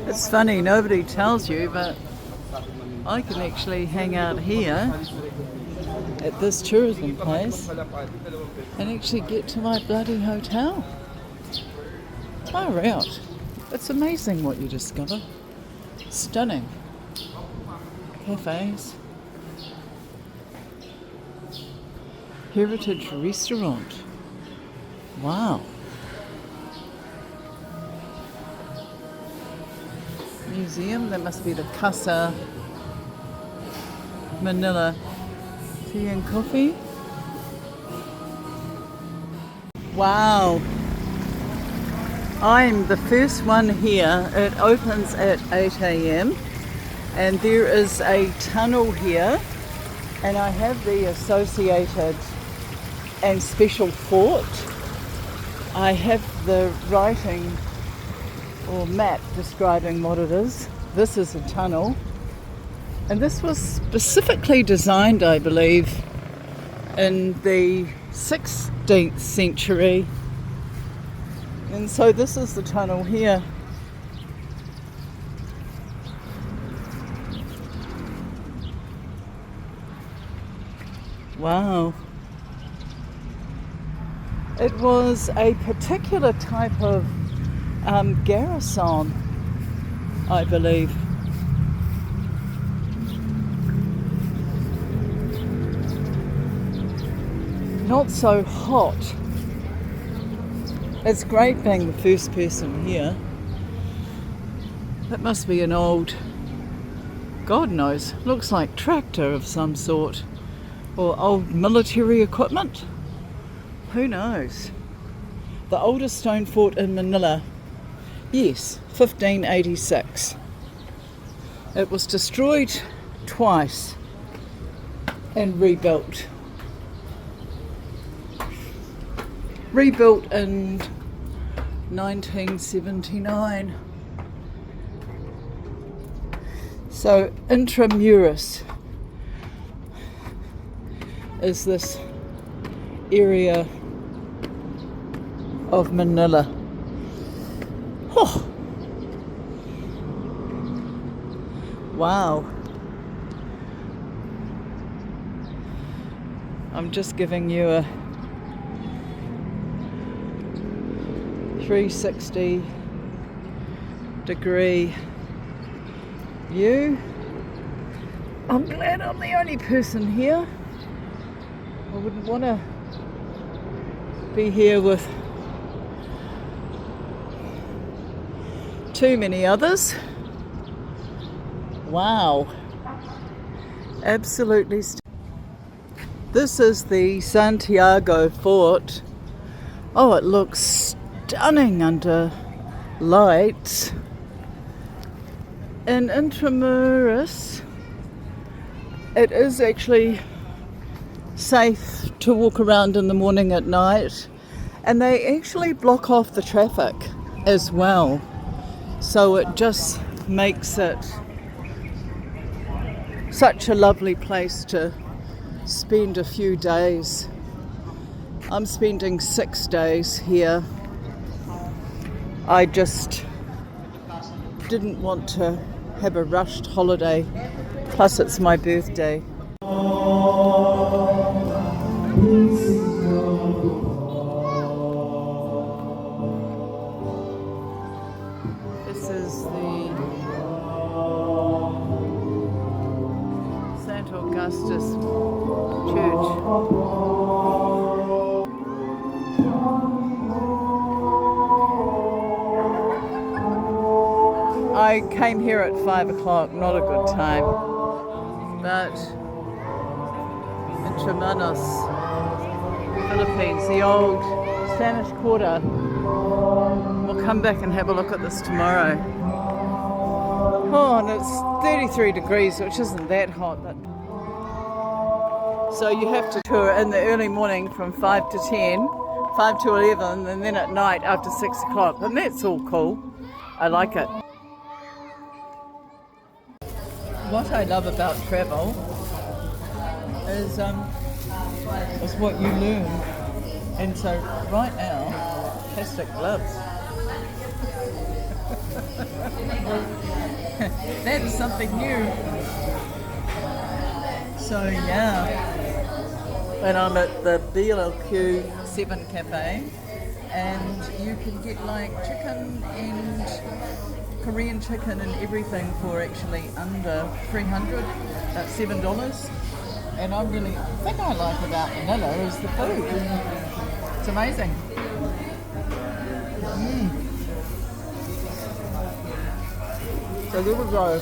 It's funny, nobody tells you, but I can actually hang out here at this tourism place and actually get to my bloody hotel. Far out. It's amazing what you discover. Stunning. Cafes. Heritage restaurant. Wow. Museum, that must be the Casa Manila Tea and Coffee. Wow. I'm the first one here. It opens at 8 a.m. and there is a tunnel here, and I have the associated and special fort. I have the writing or map describing what it is. This is a tunnel, and this was specifically designed, I believe, in the 16th century, and so this is the tunnel here. Wow. It was a particular type of garrison, I believe. Not so hot. It's great being the first person here. That must be an old, God knows, looks like tractor of some sort, or old military equipment. Who knows? The oldest stone fort in Manila. Yes, 1586. It was destroyed twice and rebuilt. Rebuilt in 1979. So Intramuros is this area of Manila. Oh. Wow. I'm just giving you a 360 degree view. I'm glad I'm the only person here. I wouldn't want to be here with too many others. Wow. Absolutely. This is the Santiago fort. Oh, it looks stunning under lights. In Intramuros, it is actually safe to walk around in the morning at night, and they actually block off the traffic as well, so it just makes it such a lovely place to spend a few days. I'm spending 6 days here. I just didn't want to have a rushed holiday, plus it's my birthday. This is the San Augustin Church. I came here at 5 o'clock, not a good time, but Intramuros, Philippines, the old Spanish Quarter. We'll come back and have a look at this tomorrow. Oh, and it's 33 degrees, which isn't that hot. But so you have to tour in the early morning from 5 to 10, 5 to 11, and then at night after 6 o'clock. And that's all cool. I like it. What I love about travel is what you learn. And so right now, plastic gloves. That's something new. So yeah, and I'm at the BLQ 7 Cafe, and you can get like chicken and Korean chicken and everything for actually under $300, $7. And I really think I like about Manila is the food. It's amazing. So there we go.